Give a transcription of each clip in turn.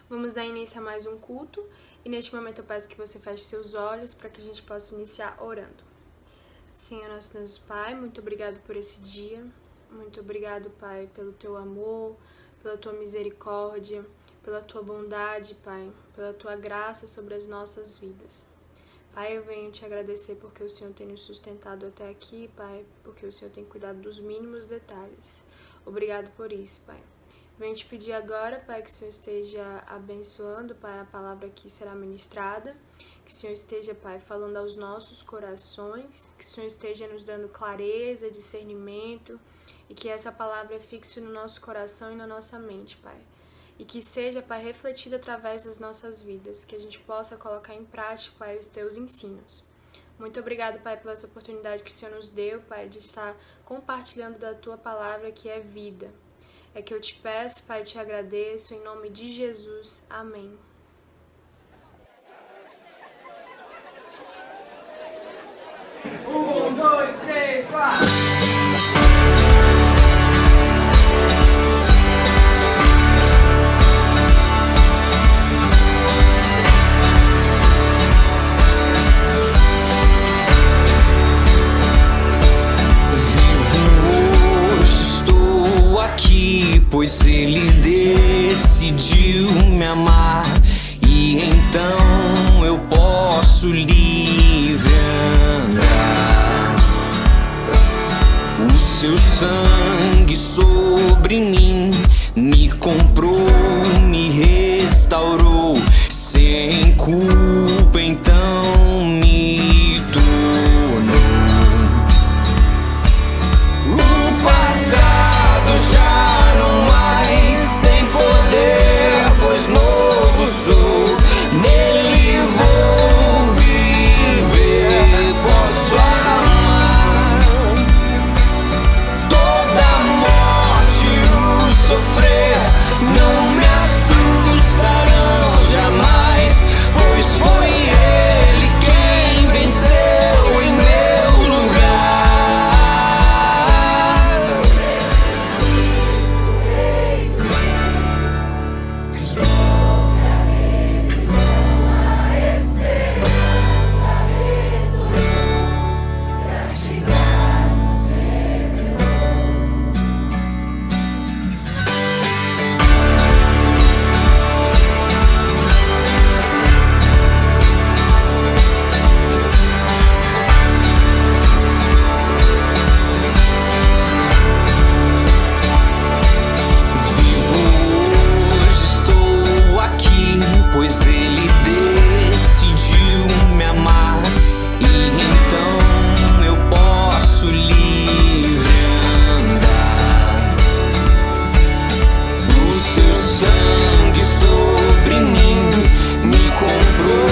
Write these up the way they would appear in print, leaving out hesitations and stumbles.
Vamos dar início a mais um culto e neste momento eu peço que você feche seus olhos para que a gente possa iniciar orando. Senhor nosso Deus Pai, muito obrigado por esse dia, muito obrigado, Pai, pelo Teu amor, pela Tua misericórdia, pela Tua bondade, Pai, pela Tua graça sobre as nossas vidas. Pai, eu venho te agradecer porque o Senhor tem nos sustentado até aqui, Pai, porque o Senhor tem cuidado dos mínimos detalhes. Obrigado por isso, Pai. Venho te pedir agora, Pai, que o Senhor esteja abençoando, Pai, a palavra que será ministrada, que o Senhor esteja, Pai, falando aos nossos corações, que o Senhor esteja nos dando clareza, discernimento, e que essa palavra fixe no nosso coração e na nossa mente, Pai. E que seja, Pai, refletida através das nossas vidas, que a gente possa colocar em prática, Pai, os Teus ensinos. Muito obrigado, Pai, pela essa oportunidade que o Senhor nos deu, Pai, de estar compartilhando da Tua palavra, que é vida. É que eu te peço, Pai, te agradeço, em nome de Jesus. Amém. Um, dois, três, quatro. Pois Ele decidiu me amar, e então eu posso livre andar. O seu sangue sobre mim me comprou, me restaurou, sem culpa então me tornou. O passado já não mais tem poder, pois novo sou, nele vou viver, posso amar. Toda morte e o sofrer não me assustarão jamais, pois foi Ele quem venceu em meu lugar. Pois Ele decidiu me amar, e então eu posso livre andar. O seu sangue sobre mim me comprou,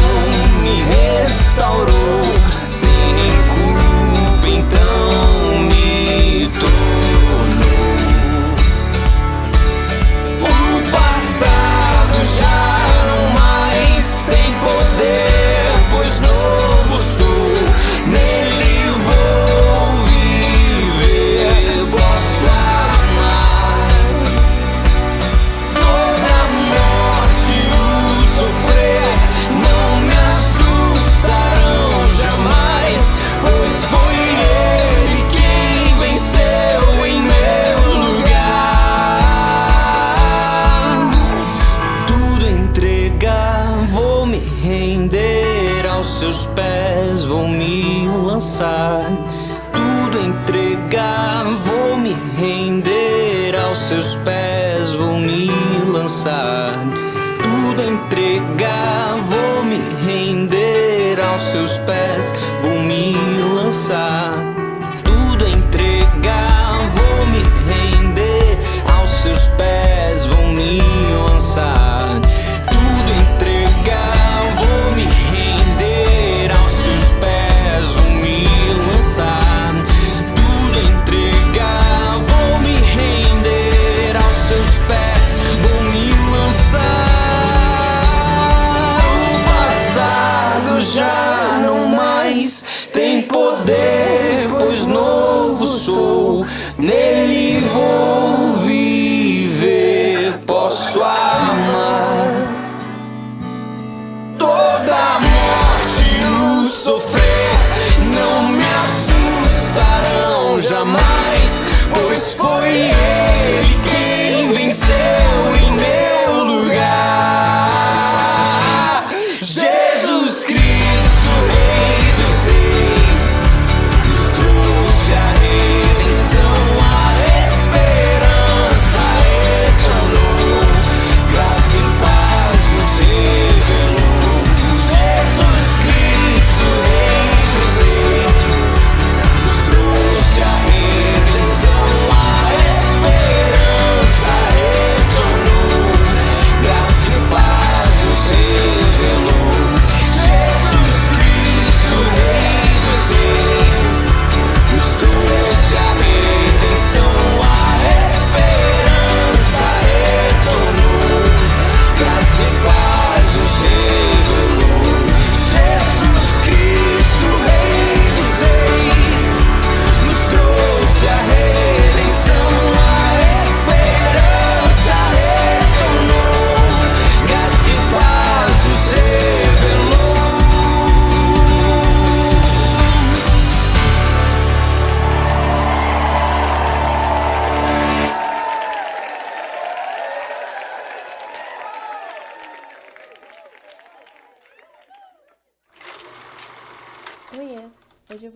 me restaurou, sem culpa então me tornou. O passado já não tem poder, pois novo sou, nele vou viver, posso amar. Toda morte e o sofrer não me assustarão jamais, pois foi Ele quem venceu em meu lugar. Tudo entregar, vou me render aos seus pés, vou me lançar. Tudo entregar, vou me render aos seus pés, vou me lançar. Tudo entregar, vou me render aos seus pés, vou me lançar. Tudo entregar, vou me render aos seus pés, vou me lançar. Tudo entregar, vou me render aos seus pés, vou me lançar. Tudo entregar, vou me render aos seus pés, vou me lançar. O passado já não mais tem poder,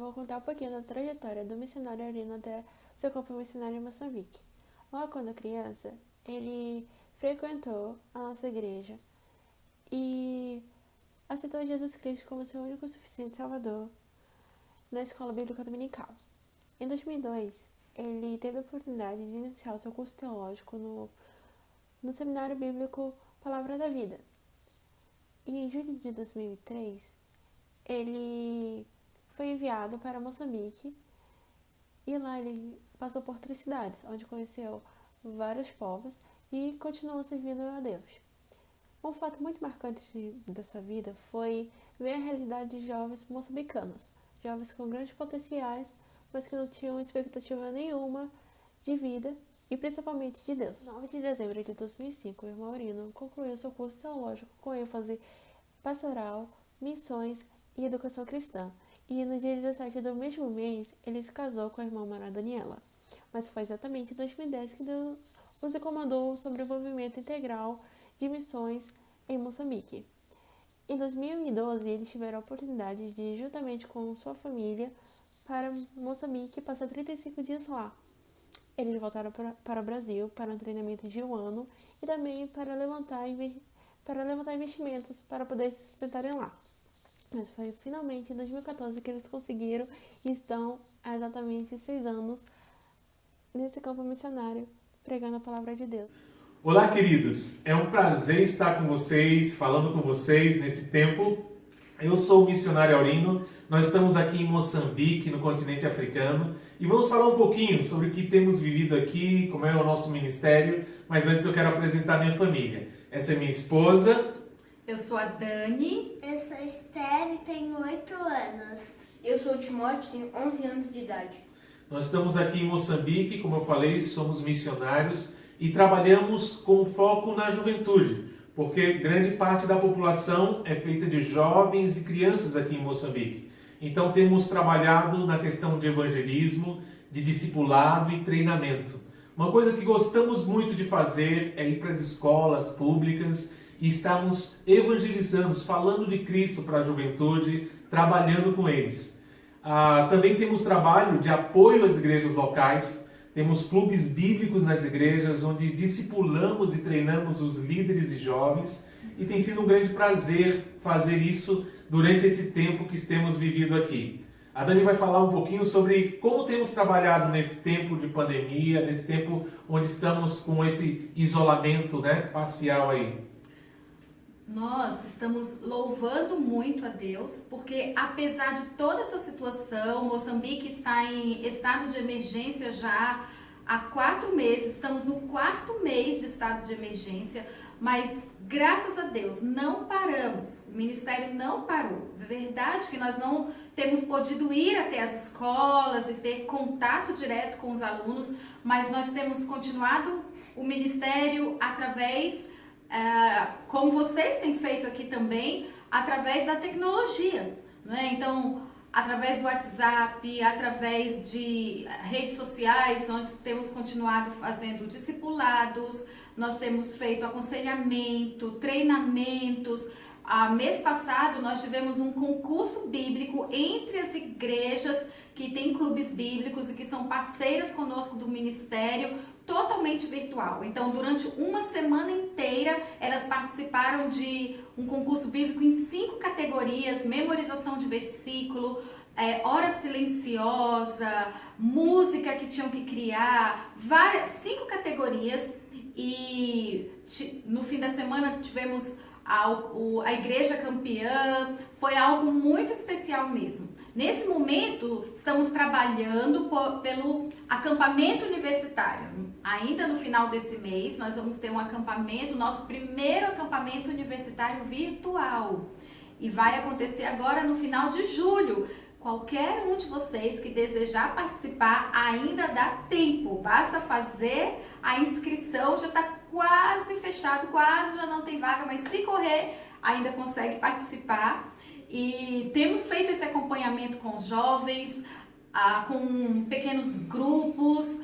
vou contar um pouquinho da trajetória do missionário Aurino até seu campo missionário em Moçambique. Logo quando criança, ele frequentou a nossa igreja e aceitou Jesus Cristo como seu único e suficiente Salvador na escola bíblica dominical. Em 2002, ele teve a oportunidade de iniciar o seu curso teológico no Seminário Bíblico Palavra da Vida. E em julho de 2003, ele foi enviado para Moçambique e lá ele passou por 3 cidades, onde conheceu vários povos e continuou servindo a Deus. Um fato muito marcante da sua vida foi ver a realidade de jovens moçambicanos, jovens com grandes potenciais, mas que não tinham expectativa nenhuma de vida e principalmente de Deus. Em 9 de dezembro de 2005, o irmão Aurino concluiu seu curso teológico com ênfase pastoral, missões e educação cristã. E no dia 17 do mesmo mês, ele se casou com a irmã Maria Daniela. Mas foi exatamente em 2010 que Deus os encomendou sobre o envolvimento integral de missões em Moçambique. Em 2012, eles tiveram a oportunidade de ir juntamente com sua família para Moçambique e passar 35 dias lá. Eles voltaram para o Brasil para um treinamento de 1 ano e também para levantar investimentos para poder se sustentarem lá. Mas foi finalmente em 2014 que eles conseguiram e estão há exatamente 6 anos nesse campo missionário, pregando a palavra de Deus. Olá, queridos! É um prazer estar com vocês, falando com vocês nesse tempo. Eu sou o missionário Aurino, nós estamos aqui em Moçambique, no continente africano, e vamos falar um pouquinho sobre o que temos vivido aqui, como é o nosso ministério, mas antes eu quero apresentar minha família. Essa é minha esposa. Eu sou a Dani. Eu sou a Esther e tenho 8 anos. Eu sou o Timóteo, tenho 11 anos de idade. Nós estamos aqui em Moçambique, como eu falei, somos missionários e trabalhamos com foco na juventude, porque grande parte da população é feita de jovens e crianças aqui em Moçambique. Então temos trabalhado na questão de evangelismo, de discipulado e treinamento. Uma coisa que gostamos muito de fazer é ir para as escolas públicas e estarmos evangelizando, falando de Cristo para a juventude, trabalhando com eles. Também temos trabalho de apoio às igrejas locais, temos clubes bíblicos nas igrejas, onde discipulamos e treinamos os líderes e jovens, e tem sido um grande prazer fazer isso durante esse tempo que temos vivido aqui. A Dani vai falar um pouquinho sobre como temos trabalhado nesse tempo de pandemia, nesse tempo onde estamos com esse isolamento, parcial aí. Nós estamos louvando muito a Deus, porque apesar de toda essa situação, Moçambique está em estado de emergência já há 4 meses, estamos no 4º mês de estado de emergência, mas graças a Deus não paramos, o ministério não parou. É verdade que nós não temos podido ir até as escolas e ter contato direto com os alunos, mas nós temos continuado o ministério através, como vocês têm feito aqui também, através da tecnologia, né? Então, através do WhatsApp, através de redes sociais, nós temos continuado fazendo discipulados, nós temos feito aconselhamento, treinamentos. Mês passado nós tivemos um concurso bíblico entre as igrejas que têm clubes bíblicos e que são parceiras conosco do ministério, totalmente virtual. Então, durante uma semana inteira, elas participaram de um concurso bíblico em 5 categorias: memorização de versículo, hora silenciosa, música que tinham que criar, 5 categorias. E no fim da semana tivemos a igreja campeã. Foi algo muito especial mesmo. Nesse momento, estamos trabalhando pelo acampamento universitário. Ainda no final desse mês, nós vamos ter um acampamento, nosso primeiro acampamento universitário virtual. E vai acontecer agora no final de julho. Qualquer um de vocês que desejar participar, ainda dá tempo. Basta fazer a inscrição, já está quase fechado, quase já não tem vaga, mas se correr, ainda consegue participar. E temos feito esse acompanhamento com os jovens, com pequenos grupos,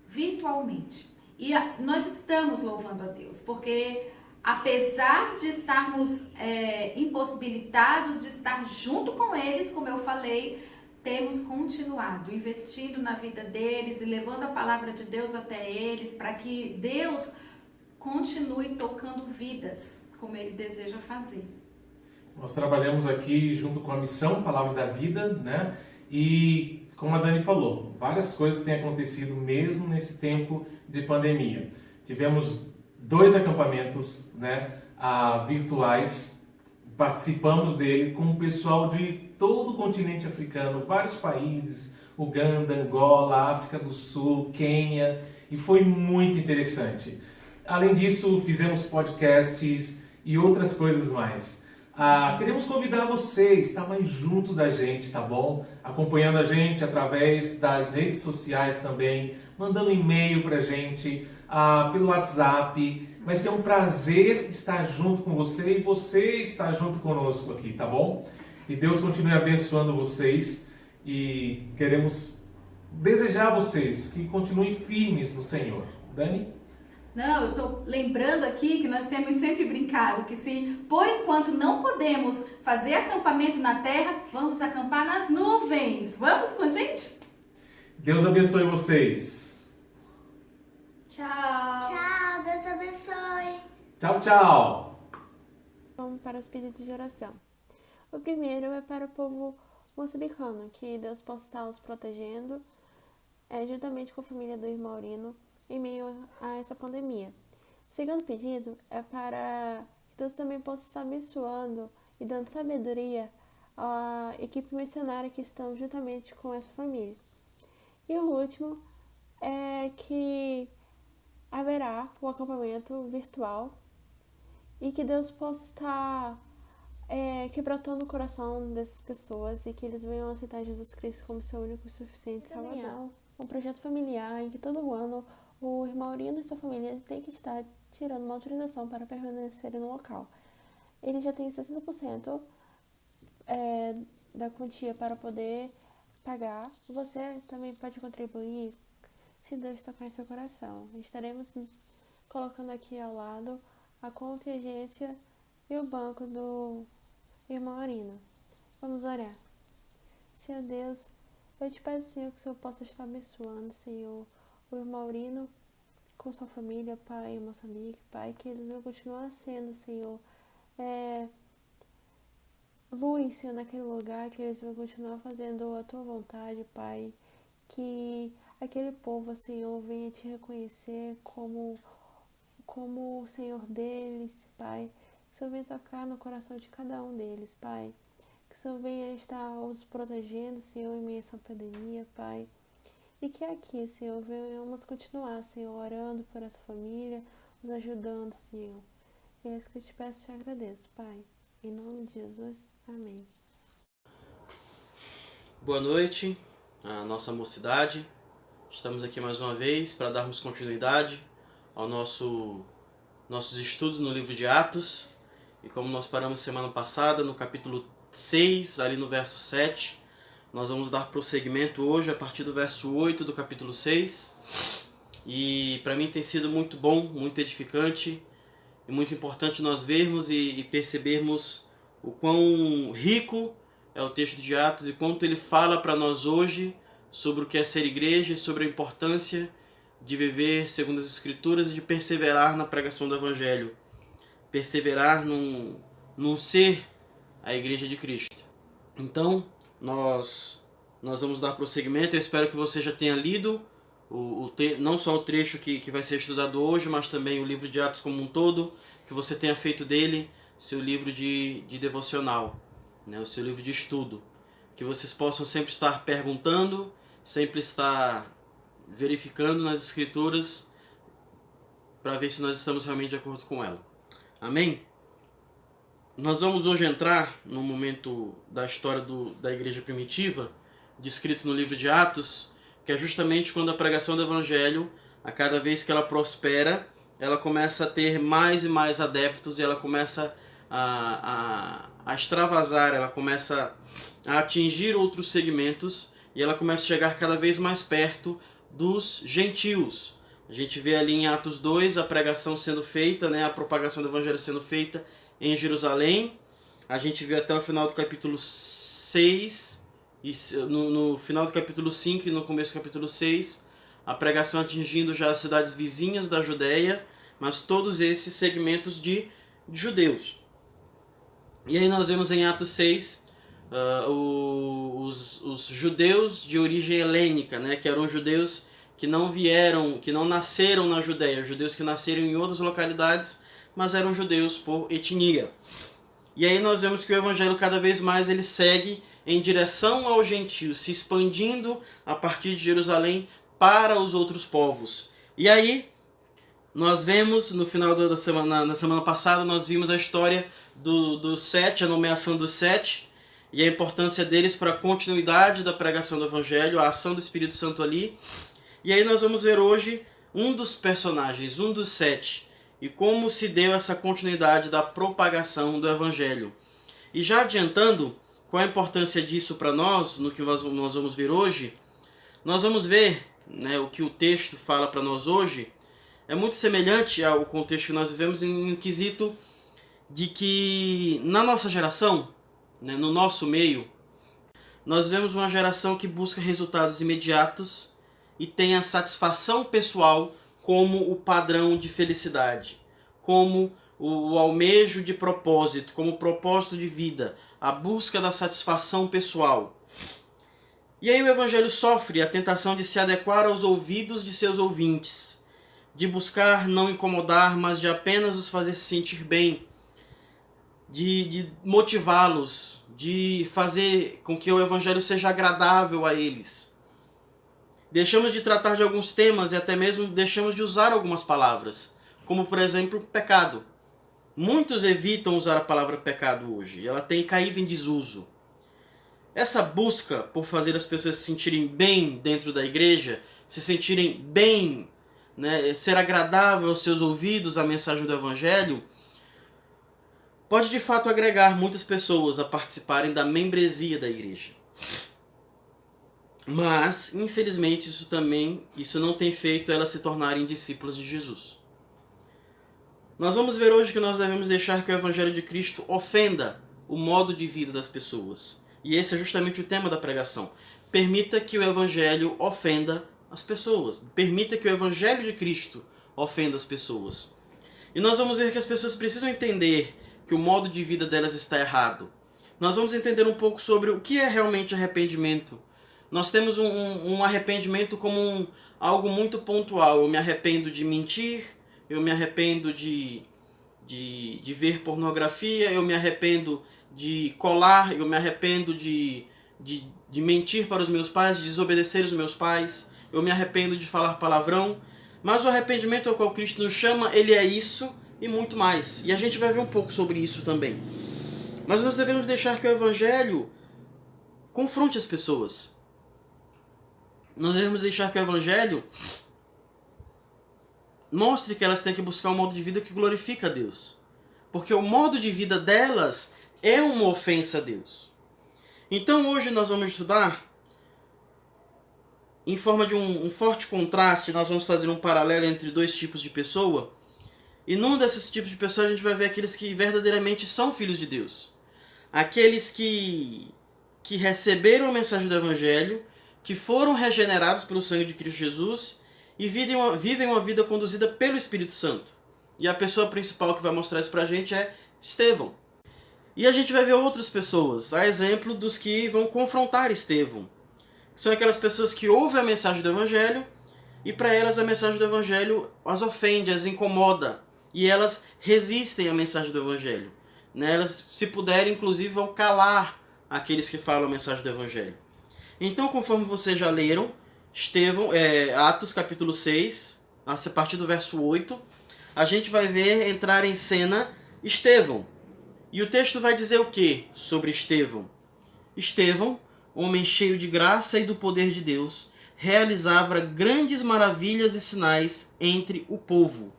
virtualmente. E nós estamos louvando a Deus, porque apesar de estarmos impossibilitados de estar junto com eles, como eu falei, temos continuado investindo na vida deles e levando a palavra de Deus até eles, para que Deus continue tocando vidas, como Ele deseja fazer. Nós trabalhamos aqui junto com a missão Palavra da Vida, né? E como a Dani falou, várias coisas têm acontecido mesmo nesse tempo de pandemia. Tivemos 2 acampamentos, né, virtuais, participamos dele com o pessoal de todo o continente africano, vários países, Uganda, Angola, África do Sul, Quênia, e foi muito interessante. Além disso, fizemos podcasts e outras coisas mais. Queremos convidar você a estar mais junto da gente, tá bom? Acompanhando a gente através das redes sociais também, mandando e-mail pra gente, pelo WhatsApp. Vai ser um prazer estar junto com você e você estar junto conosco aqui, tá bom? E Deus continue abençoando vocês e queremos desejar a vocês que continuem firmes no Senhor. Dani? Não, eu estou lembrando aqui que nós temos sempre brincado que se por enquanto não podemos fazer acampamento na terra, vamos acampar nas nuvens. Vamos com a gente? Deus abençoe vocês. Tchau. Tchau, Deus abençoe. Tchau, tchau. Vamos para os pedidos de oração. O primeiro é para o povo moçambicano, que Deus possa estar os protegendo, juntamente com a família do irmão Aurino, em meio a essa pandemia. O segundo pedido é para que Deus também possa estar abençoando e dando sabedoria à equipe missionária que estão juntamente com essa família. E o último é que haverá o acampamento virtual e que Deus possa estar quebrantando o coração dessas pessoas e que eles venham aceitar Jesus Cristo como seu único e suficiente Salvador. Um projeto familiar em que todo ano o irmão Aurino e sua família tem que estar tirando uma autorização para permanecerem no local. Ele já tem 60% da quantia para poder pagar. Você também pode contribuir se Deus tocar em seu coração. Estaremos colocando aqui ao lado a conta e agência e o banco do irmão Aurino. Vamos orar. Senhor Deus, eu te peço, Senhor, que o Senhor possa estar abençoando, Senhor, o irmão Aurino com sua família, Pai, em Moçambique, Pai, que eles vão continuar sendo, Senhor, luz, Senhor, naquele lugar, que eles vão continuar fazendo a Tua vontade, Pai, que aquele povo, Senhor, venha te reconhecer como o Senhor deles, Pai, que o Senhor venha tocar no coração de cada um deles, Pai, que o Senhor venha estar os protegendo, Senhor, em meio a essa pandemia, Pai. E que aqui, Senhor, venhamos continuar, Senhor, orando por essa família, nos ajudando, Senhor. E é isso que eu te peço e te agradeço, Pai. Em nome de Jesus, amém. Boa noite, a nossa mocidade. Estamos aqui mais uma vez para darmos continuidade ao nossos estudos no livro de Atos. E como nós paramos semana passada, no capítulo 6, ali no verso 7, nós vamos dar prosseguimento hoje a partir do verso 8 do capítulo 6. E para mim tem sido muito bom, muito edificante e muito importante nós vermos e percebermos o quão rico é o texto de Atos e quanto ele fala para nós hoje sobre o que é ser igreja e sobre a importância de viver segundo as Escrituras e de perseverar na pregação do Evangelho. Perseverar num ser a igreja de Cristo. Então, nós vamos dar prosseguimento. Eu espero que você já tenha lido não só o trecho que vai ser estudado hoje, mas também o livro de Atos como um todo, que você tenha feito dele seu livro de devocional, né, o seu livro de estudo. Que vocês possam sempre estar perguntando, sempre estar verificando nas Escrituras para ver se nós estamos realmente de acordo com ela. Amém? Nós vamos hoje entrar no momento da história da igreja primitiva, descrito no livro de Atos, que é justamente quando a pregação do Evangelho, a cada vez que ela prospera, ela começa a ter mais e mais adeptos e ela começa a extravasar, ela começa a atingir outros segmentos e ela começa a chegar cada vez mais perto dos gentios. A gente vê ali em Atos 2 a pregação sendo feita, né, a propagação do Evangelho sendo feita em Jerusalém. A gente vê até o final do capítulo 6 e no final do capítulo 5 e no começo do capítulo 6, a pregação atingindo já as cidades vizinhas da Judéia, mas todos esses segmentos de judeus. E aí nós vemos em Atos 6 os judeus de origem helênica, né, que eram judeus que não nasceram na Judéia, judeus que nasceram em outras localidades, mas eram judeus por etnia. E aí nós vemos que o evangelho cada vez mais ele segue em direção aos gentios, se expandindo a partir de Jerusalém para os outros povos. E aí nós vemos no final da semana, na semana passada, nós vimos a história dos 7, a nomeação dos 7, e a importância deles para a continuidade da pregação do evangelho, a ação do Espírito Santo ali. E aí nós vamos ver hoje um dos personagens, um dos 7, e como se deu essa continuidade da propagação do evangelho. E já adiantando, qual a importância disso para nós, no que nós vamos ver hoje, nós vamos ver, né, o que o texto fala para nós hoje, é muito semelhante ao contexto que nós vivemos em quesito de que na nossa geração, né, no nosso meio, nós vemos uma geração que busca resultados imediatos e tem a satisfação pessoal como o padrão de felicidade, como o almejo de propósito, como o propósito de vida, a busca da satisfação pessoal. E aí o evangelho sofre a tentação de se adequar aos ouvidos de seus ouvintes, de buscar não incomodar, mas de apenas os fazer se sentir bem, de motivá-los, de fazer com que o evangelho seja agradável a eles. Deixamos de tratar de alguns temas e até mesmo deixamos de usar algumas palavras, como por exemplo, pecado. Muitos evitam usar a palavra pecado hoje, ela tem caído em desuso. Essa busca por fazer as pessoas se sentirem bem dentro da igreja, se sentirem bem, né, ser agradável aos seus ouvidos a mensagem do evangelho, pode de fato agregar muitas pessoas a participarem da membresia da igreja. Mas, infelizmente, isso não tem feito elas se tornarem discípulas de Jesus. Nós vamos ver hoje que nós devemos deixar que o Evangelho de Cristo ofenda o modo de vida das pessoas. E esse é justamente o tema da pregação. Permita que o Evangelho ofenda as pessoas. Permita que o Evangelho de Cristo ofenda as pessoas. E nós vamos ver que as pessoas precisam entender que o modo de vida delas está errado. Nós vamos entender um pouco sobre o que é realmente arrependimento. Nós temos um arrependimento como algo muito pontual. Eu me arrependo de mentir, eu me arrependo de ver pornografia, eu me arrependo de colar, eu me arrependo de mentir para os meus pais, de desobedecer os meus pais, eu me arrependo de falar palavrão. Mas o arrependimento ao qual Cristo nos chama, ele é isso e muito mais. E a gente vai ver um pouco sobre isso também. Mas nós devemos deixar que o Evangelho confronte as pessoas. Nós devemos deixar que o Evangelho mostre que elas têm que buscar um modo de vida que glorifica a Deus. Porque o modo de vida delas é uma ofensa a Deus. Então hoje nós vamos estudar, em forma de um forte contraste, nós vamos fazer um paralelo entre dois tipos de pessoa. E num desses tipos de pessoa a gente vai ver aqueles que verdadeiramente são filhos de Deus. Aqueles que receberam a mensagem do Evangelho, que foram regenerados pelo sangue de Cristo Jesus e vivem uma vida conduzida pelo Espírito Santo. E a pessoa principal que vai mostrar isso pra gente é Estevão. E a gente vai ver outras pessoas, a exemplo dos que vão confrontar Estevão. São aquelas pessoas que ouvem a mensagem do Evangelho e para elas a mensagem do Evangelho as ofende, as incomoda. E elas resistem à mensagem do Evangelho. Elas, se puderem, inclusive, vão calar aqueles que falam a mensagem do Evangelho. Então, conforme vocês já leram, Atos capítulo 6, a partir do verso 8, a gente vai ver entrar em cena Estevão. E o texto vai dizer o que sobre Estevão? Estevão, homem cheio de graça e do poder de Deus, realizava grandes maravilhas e sinais entre o povo.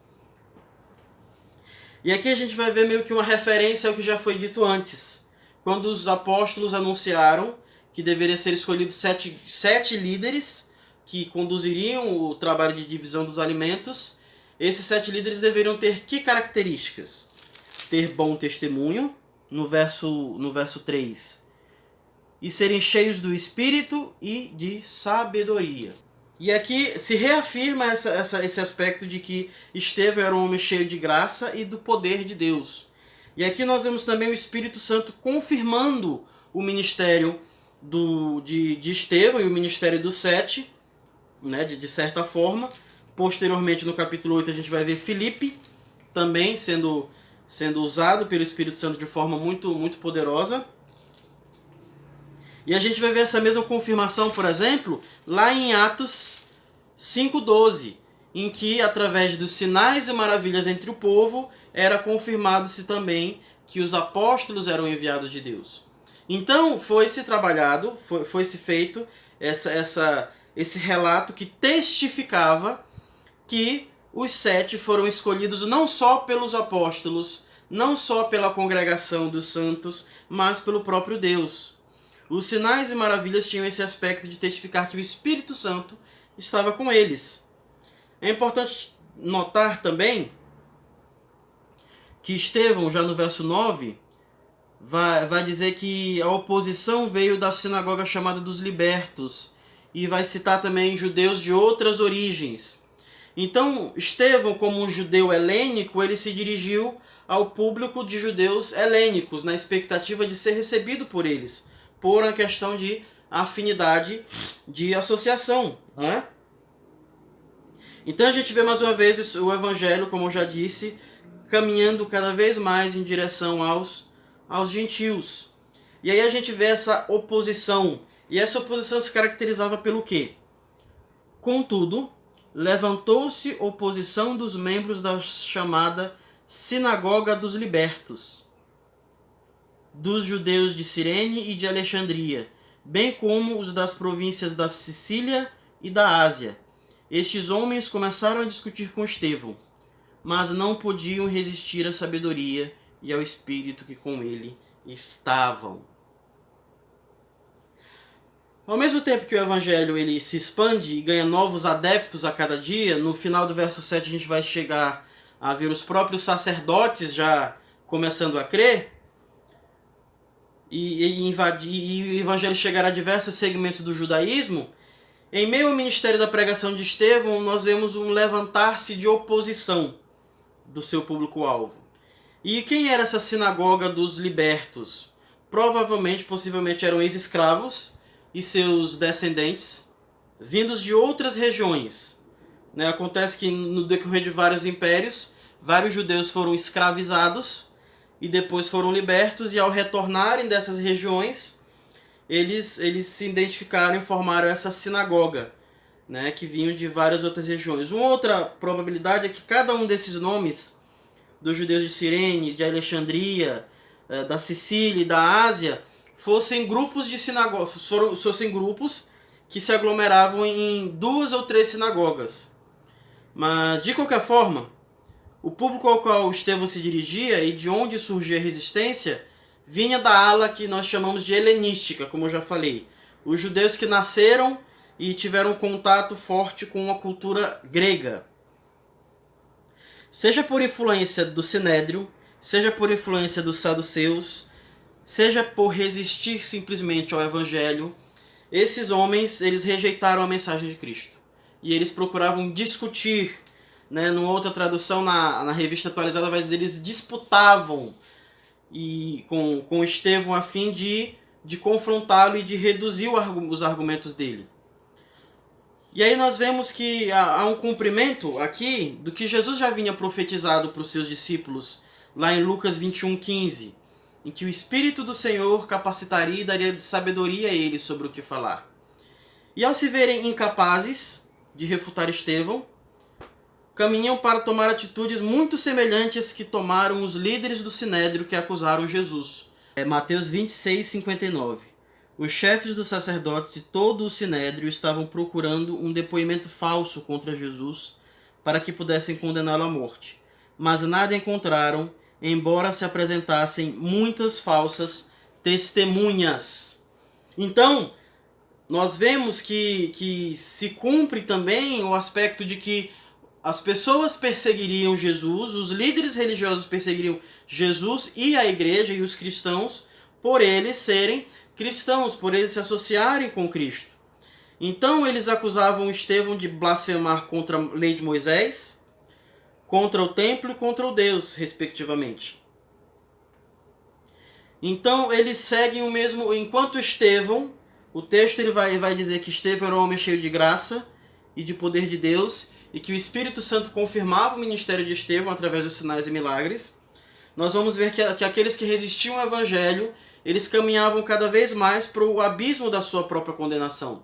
E aqui a gente vai ver meio que uma referência ao que já foi dito antes, quando os apóstolos anunciaram que deveria ser escolhidos sete líderes que conduziriam o trabalho de divisão dos alimentos. Esses 7 líderes deveriam ter que características? Ter bom testemunho, no verso 3. e serem cheios do Espírito e de sabedoria. E aqui se reafirma esse aspecto de que Estevão era um homem cheio de graça e do poder de Deus. E aqui nós vemos também o Espírito Santo confirmando o ministério de Estevão e o ministério dos 7, né, de certa forma. Posteriormente, no capítulo 8, a gente vai ver Filipe também sendo usado pelo Espírito Santo de forma muito, muito poderosa. E a gente vai ver essa mesma confirmação, por exemplo, lá em Atos 5:12, em que, através dos sinais e maravilhas entre o povo, era confirmado-se também que os apóstolos eram enviados de Deus. Então, foi-se trabalhado, foi-se feito esse relato que testificava que os 7 foram escolhidos não só pelos apóstolos, não só pela congregação dos santos, mas pelo próprio Deus. Os sinais e maravilhas tinham esse aspecto de testificar que o Espírito Santo estava com eles. É importante notar também que Estevão, já no verso 9, vai dizer que a oposição veio da sinagoga chamada dos libertos, e vai citar também judeus de outras origens. Então, Estevão, como um judeu helênico, ele se dirigiu ao público de judeus helênicos, na expectativa de ser recebido por eles, por uma questão de afinidade, de associação, não é? Então a gente vê mais uma vez o evangelho, como eu já disse, caminhando cada vez mais em direção aos gentios. E aí a gente vê essa oposição, e essa oposição se caracterizava pelo quê? Contudo, levantou-se oposição dos membros da chamada Sinagoga dos Libertos, dos judeus de Cirene e de Alexandria, bem como os das províncias da Sicília e da Ásia. Estes homens começaram a discutir com Estevão, mas não podiam resistir à sabedoria e ao espírito que com ele estavam. Ao mesmo tempo que o evangelho ele se expande e ganha novos adeptos a cada dia, no final do verso 7 a gente vai chegar a ver os próprios sacerdotes já começando a crer, e o evangelho chegará a diversos segmentos do judaísmo. Em meio ao ministério da pregação de Estevão, nós vemos um levantar-se de oposição do seu público-alvo. E quem era essa sinagoga dos libertos? Provavelmente, possivelmente, eram ex-escravos e seus descendentes, vindos de outras regiões. Né? Acontece que no decorrer de vários impérios, vários judeus foram escravizados e depois foram libertos, e ao retornarem dessas regiões, eles se identificaram e formaram essa sinagoga, né, que vinham de várias outras regiões. Uma outra probabilidade é que cada um desses nomes, dos judeus de Cirene, de Alexandria, da Sicília e da Ásia, fossem grupos de sinagogas, fossem grupos que se aglomeravam em 2 ou 3 sinagogas. Mas, de qualquer forma, o público ao qual Estevão se dirigia e de onde surgia a resistência vinha da ala que nós chamamos de helenística, como eu já falei. Os judeus que nasceram e tiveram contato forte com a cultura grega. Seja por influência do Sinédrio, seja por influência dos saduceus, seja por resistir simplesmente ao evangelho, esses homens eles rejeitaram a mensagem de Cristo. E eles procuravam discutir, né, numa outra tradução, na revista atualizada, vai dizer, eles disputavam com Estevão a fim de confrontá-lo e de reduzir os argumentos dele. E aí nós vemos que há um cumprimento aqui do que Jesus já vinha profetizado para os seus discípulos, lá em Lucas 21:15, em que o Espírito do Senhor capacitaria e daria sabedoria a eles sobre o que falar. E ao se verem incapazes de refutar Estevão, caminham para tomar atitudes muito semelhantes que tomaram os líderes do Sinédrio que acusaram Jesus. Mateus 26:59. Os chefes dos sacerdotes e todo o Sinédrio estavam procurando um depoimento falso contra Jesus para que pudessem condená-lo à morte. Mas nada encontraram, embora se apresentassem muitas falsas testemunhas. Então, nós vemos que se cumpre também o aspecto de que as pessoas perseguiriam Jesus, os líderes religiosos perseguiriam Jesus e a igreja e os cristãos, por eles serem cristãos, por eles se associarem com Cristo. Então eles acusavam Estevão de blasfemar contra a lei de Moisés, contra o templo e contra o Deus, respectivamente. Então eles seguem o mesmo, enquanto Estevão, o texto ele vai dizer que Estevão era um homem cheio de graça e de poder de Deus, e que o Espírito Santo confirmava o ministério de Estevão através dos sinais e milagres. Nós vamos ver que aqueles que resistiam ao Evangelho, eles caminhavam cada vez mais para o abismo da sua própria condenação.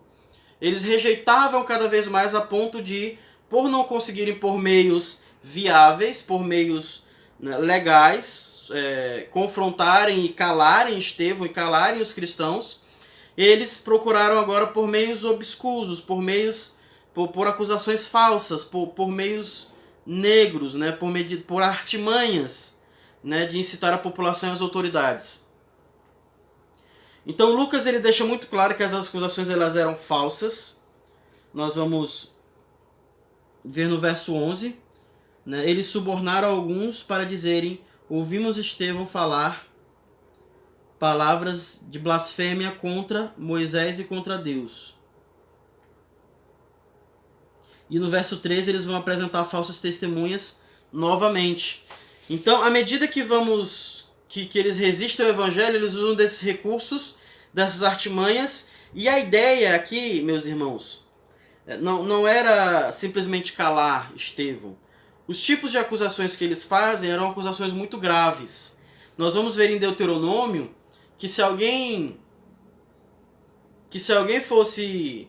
Eles rejeitavam cada vez mais a ponto de, por não conseguirem por meios viáveis, por meios, né, legais, confrontarem e calarem Estevão e calarem os cristãos, eles procuraram agora por meios obscusos, por acusações falsas, por meios negros, né, por artimanhas, né, de incitar a população e as autoridades. Então Lucas ele deixa muito claro que as acusações elas eram falsas. Nós vamos ver no verso 11. Né, eles subornaram alguns para dizerem: ouvimos Estevão falar palavras de blasfêmia contra Moisés e contra Deus. E no verso 13 eles vão apresentar falsas testemunhas novamente. Então, à medida que que eles resistem ao Evangelho, eles usam desses recursos, dessas artimanhas. E a ideia aqui, meus irmãos, não era simplesmente calar Estevão. Os tipos de acusações que eles fazem eram acusações muito graves. Nós vamos ver em Deuteronômio que se alguém fosse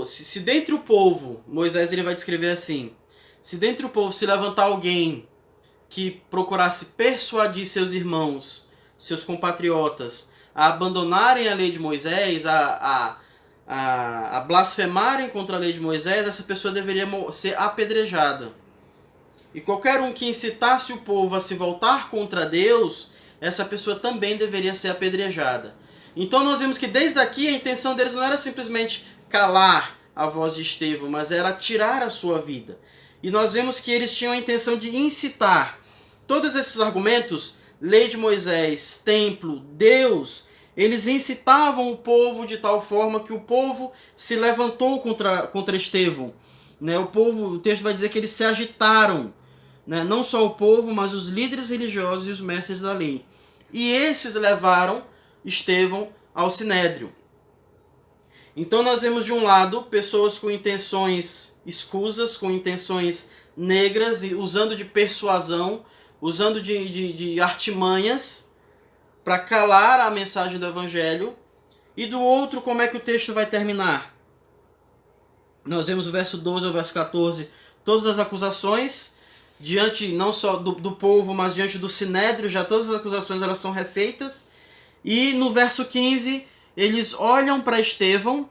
se dentre o povo, Moisés ele vai descrever assim: se dentre o povo se levantar alguém que procurasse persuadir seus irmãos, seus compatriotas, a abandonarem a lei de Moisés, a blasfemarem contra a lei de Moisés, essa pessoa deveria ser apedrejada. E qualquer um que incitasse o povo a se voltar contra Deus, essa pessoa também deveria ser apedrejada. Então nós vemos que desde aqui a intenção deles não era simplesmente calar a voz de Estevão, mas era tirar a sua vida. E nós vemos que eles tinham a intenção de incitar. Todos esses argumentos, lei de Moisés, templo, Deus, eles incitavam o povo de tal forma que o povo se levantou contra Estevão. Né? O texto vai dizer que eles se agitaram. Né? Não só o povo, mas os líderes religiosos e os mestres da lei. E esses levaram Estevão ao Sinédrio. Então nós vemos de um lado pessoas com intenções escusas, com intenções negras, e usando de persuasão, usando de artimanhas para calar a mensagem do Evangelho. E do outro, como é que o texto vai terminar? Nós vemos o verso 12 ao verso 14, todas as acusações, diante não só do povo, mas diante do Sinédrio, já todas as acusações elas são refeitas. E no verso 15, eles olham para Estevão,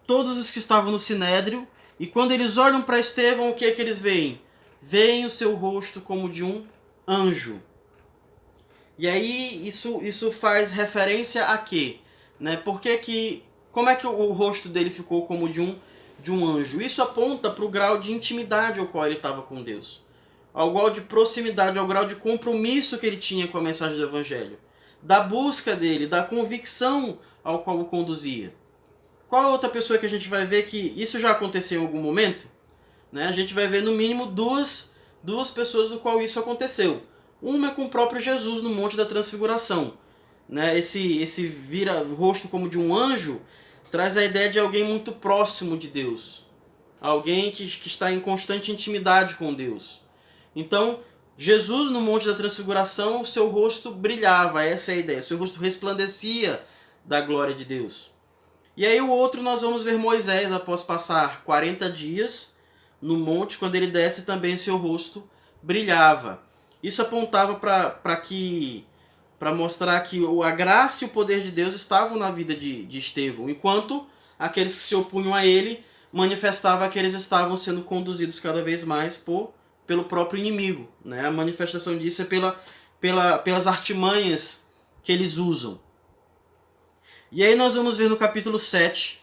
todos os que estavam no Sinédrio, e quando eles olham para Estevão, o que é que eles veem? Veem o seu rosto como de um anjo. E aí isso faz referência a quê? Né? Como é que o rosto dele ficou como de um anjo? Isso aponta para o grau de intimidade ao qual ele estava com Deus. Ao grau de proximidade, ao grau de compromisso que ele tinha com a mensagem do Evangelho. Da busca dele, da convicção ao qual o conduzia. Qual outra pessoa que a gente vai ver que isso já aconteceu em algum momento? Né? A gente vai ver no mínimo duas pessoas do qual isso aconteceu. Uma é com o próprio Jesus no Monte da Transfiguração. Né? Esse vira o rosto como de um anjo traz a ideia de alguém muito próximo de Deus. Alguém que está em constante intimidade com Deus. Então, Jesus no Monte da Transfiguração, o seu rosto brilhava, essa é a ideia. O seu rosto resplandecia da glória de Deus. E aí o outro nós vamos ver Moisés após passar 40 dias no monte, quando ele desce também seu rosto brilhava. Isso apontava para mostrar que a graça e o poder de Deus estavam na vida de Estevão, enquanto aqueles que se opunham a ele manifestavam que eles estavam sendo conduzidos cada vez mais pelo próprio inimigo. Né? A manifestação disso é pelas artimanhas que eles usam. E aí nós vamos ver no capítulo 7,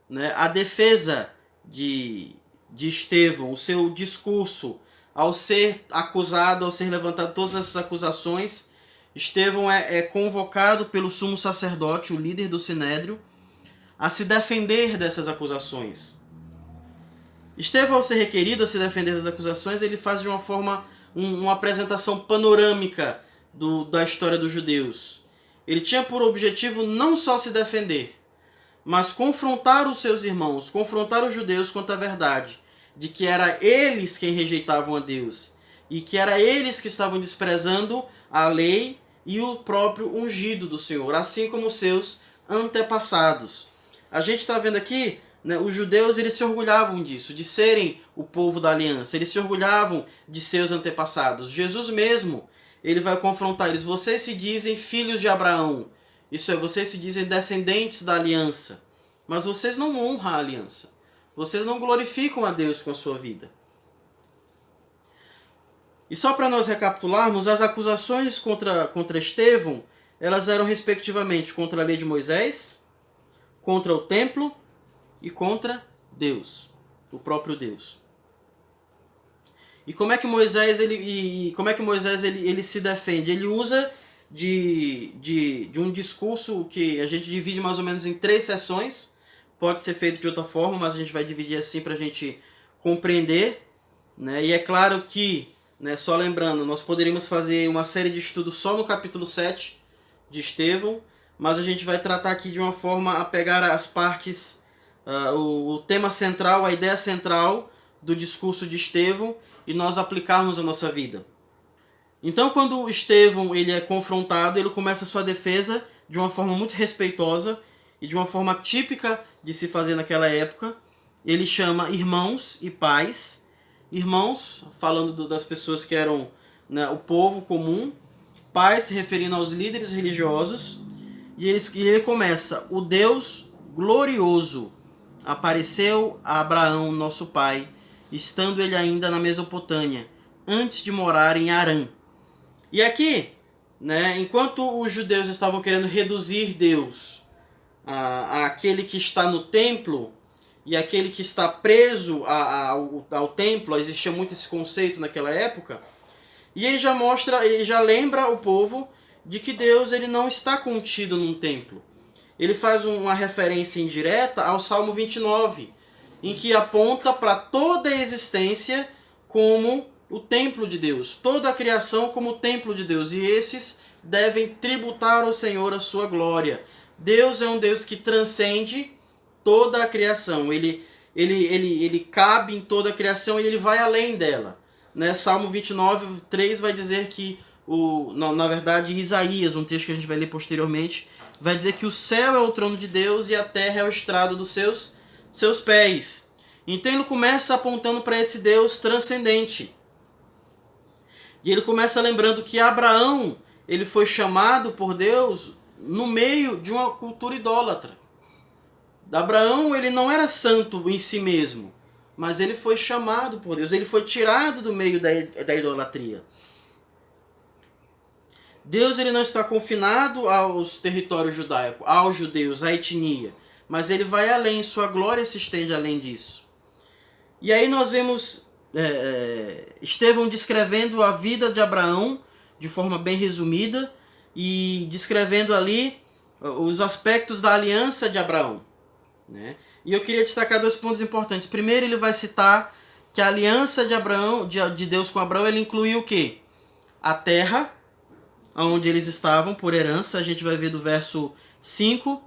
né, a defesa de Estevão, o seu discurso ao ser acusado, ao ser levantado todas essas acusações. Estevão é convocado pelo sumo sacerdote, o líder do sinédrio, a se defender dessas acusações. Estevão, ao ser requerido a se defender das acusações, ele faz de uma forma, uma apresentação panorâmica da história dos judeus. Ele tinha por objetivo não só se defender, mas confrontar os seus irmãos, confrontar os judeus quanto à verdade, de que era eles quem rejeitavam a Deus, e que era eles que estavam desprezando a lei e o próprio ungido do Senhor, assim como seus antepassados. A gente está vendo aqui, né, os judeus eles se orgulhavam disso, de serem o povo da aliança, eles se orgulhavam de seus antepassados. Jesus mesmo, ele vai confrontar eles. Vocês se dizem filhos de Abraão, isso é, vocês se dizem descendentes da aliança, mas vocês não honram a aliança, vocês não glorificam a Deus com a sua vida. E só para nós recapitularmos, as acusações contra Estevão, elas eram respectivamente contra a lei de Moisés, contra o templo e contra Deus, o próprio Deus. E como é que Moisés ele se defende? Ele usa de um discurso que a gente divide mais ou menos em 3 sessões. Pode ser feito de outra forma, mas a gente vai dividir assim para a gente compreender, né? E é claro que, né, só lembrando, nós poderíamos fazer uma série de estudos só no capítulo 7 de Estevão, mas a gente vai tratar aqui de uma forma a pegar as partes, o tema central, a ideia central do discurso de Estevão e nós aplicarmos a nossa vida. Então, quando Estevão ele é confrontado, ele começa a sua defesa de uma forma muito respeitosa e de uma forma típica de se fazer naquela época. Ele chama irmãos e pais. Irmãos, falando das pessoas que eram, né, o povo comum. Pais, se referindo aos líderes religiosos. E ele começa: o Deus glorioso apareceu a Abraão, nosso pai, estando ele ainda na Mesopotâmia, antes de morar em Harã. E aqui, né, enquanto os judeus estavam querendo reduzir Deus àquele que está no templo e aquele que está preso ao templo, existia muito esse conceito naquela época, e ele já lembra o povo de que Deus ele não está contido num templo. Ele faz uma referência indireta ao Salmo 29, em que aponta para toda a existência como o templo de Deus, toda a criação como o templo de Deus, e esses devem tributar ao Senhor a sua glória. Deus é um Deus que transcende toda a criação, ele cabe em toda a criação e ele vai além dela. Né? Salmo 29, 3 vai dizer que, na verdade, Isaías, um texto que a gente vai ler posteriormente, vai dizer que o céu é o trono de Deus e a terra é o estrado dos seus pés. Então ele começa apontando para esse Deus transcendente. E ele começa lembrando que Abraão ele foi chamado por Deus no meio de uma cultura idólatra. Abraão ele não era santo em si mesmo, mas ele foi chamado por Deus, ele foi tirado do meio da idolatria. Deus ele não está confinado aos territórios judaicos, aos judeus, à etnia, mas ele vai além, sua glória se estende além disso. E aí nós vemos Estevão descrevendo a vida de Abraão de forma bem resumida e descrevendo ali os aspectos da aliança de Abraão, né? E eu queria destacar 2 pontos importantes. Primeiro, ele vai citar que a aliança de Abraão, de Deus com Abraão, ele incluiu o quê? A terra onde eles estavam por herança. A gente vai ver do verso 5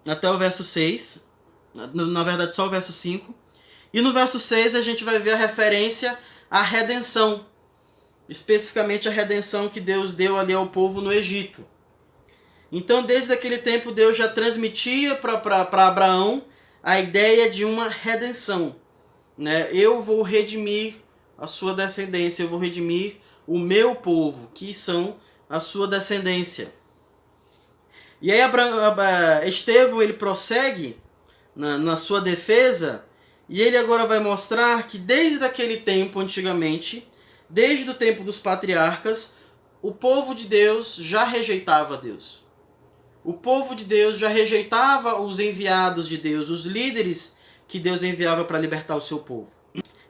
até o verso 6. Na verdade, só o verso 5. E no verso 6 a gente vai ver a referência à redenção. Especificamente a redenção que Deus deu ali ao povo no Egito. Então, desde aquele tempo, Deus já transmitia para Abraão a ideia de uma redenção. Né? Eu vou redimir a sua descendência, eu vou redimir o meu povo, que são a sua descendência. E aí Estevão ele prossegue na sua defesa, e ele agora vai mostrar que desde aquele tempo, antigamente, desde o tempo dos patriarcas, o povo de Deus já rejeitava Deus. O povo de Deus já rejeitava os enviados de Deus, os líderes que Deus enviava para libertar o seu povo.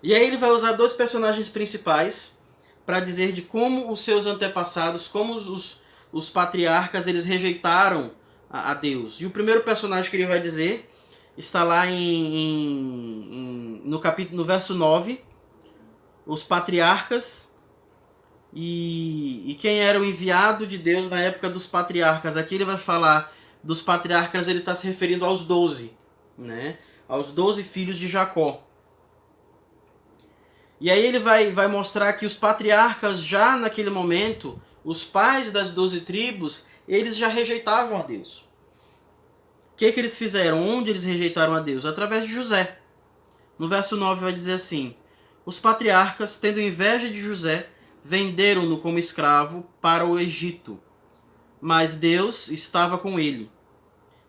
E aí ele vai usar 2 personagens principais para dizer de como os seus antepassados, como os patriarcas, eles rejeitaram a Deus. E o primeiro personagem que ele vai dizer está lá no verso 9, os patriarcas e quem era o enviado de Deus na época dos patriarcas. Aqui ele vai falar dos patriarcas, ele está se referindo aos 12, né? Aos 12 filhos de Jacó. E aí ele vai mostrar que os patriarcas já naquele momento, os pais das 12 tribos, eles já rejeitavam a Deus. O que eles fizeram? Onde eles rejeitaram a Deus? Através de José. No verso 9 vai dizer assim: os patriarcas, tendo inveja de José, venderam-no como escravo para o Egito. Mas Deus estava com ele